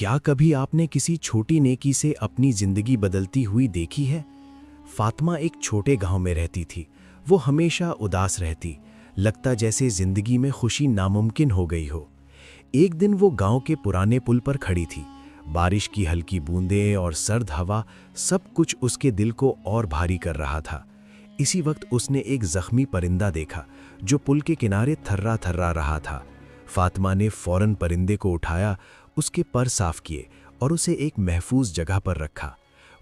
क्या कभी आपने किसी छोटी नेकी से अपनी जिंदगी बदलती हुई देखी है? फातिमा एक छोटे गांव में रहती थी। वो हमेशा उदास रहती, लगता जैसे जिंदगी में खुशी नामुमकिन हो गई हो। एक दिन वो गांव के पुराने पुल पर खड़ी थी। बारिश की हल्की बूंदें और सर्द हवा सब कुछ उसके दिल को और भारी कर रहा था। इसी वक्त उसने एक जख्मी परिंदा देखा जो पुल के किनारे थर्रा थर्रा रहा था। फातिमा ने फौरन परिंदे को उठाया, उसके पर साफ किए और उसे एक महफूज जगह पर रखा।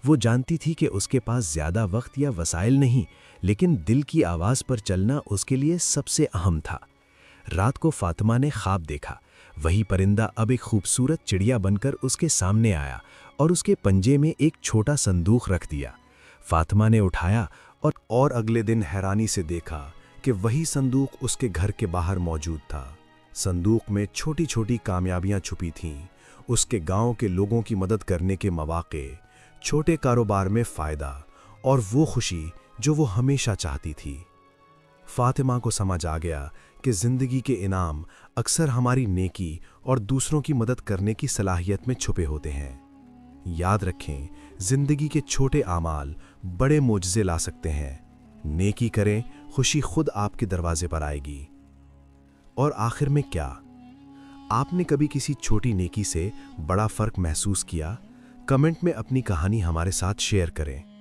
वो जानती थी कि उसके पास ज्यादा वक्त या वसाइल नहीं, लेकिन दिल की आवाज़ पर चलना उसके लिए सबसे अहम था। रात को फातिमा ने ख्वाब देखा। वही परिंदा अब एक खूबसूरत चिड़िया बनकर उसके सामने आया और उसके पंजे में एक छोटा संदूक रख दिया। फातिमा ने उठाया और अगले दिन हैरानी से देखा कि वही संदूक उसके घर के बाहर मौजूद था। संदूक में छोटी छोटी कामयाबियां छुपी थीं, उसके गांव के लोगों की मदद करने के मौके, छोटे कारोबार में फ़ायदा और वो खुशी जो वो हमेशा चाहती थी। फातिमा को समझ आ गया कि ज़िंदगी के इनाम अक्सर हमारी नेकी और दूसरों की मदद करने की सलाहियत में छुपे होते हैं। याद रखें, ज़िंदगी के छोटे आमाल बड़े मोजज़े ला सकते हैं। नेकी करें, खुशी खुद आपके दरवाजे पर आएगी। और आखिर में क्या, आपने कभी किसी छोटी नेकी से बड़ा फ़र्क महसूस किया? कमेंट में अपनी कहानी हमारे साथ शेयर करें।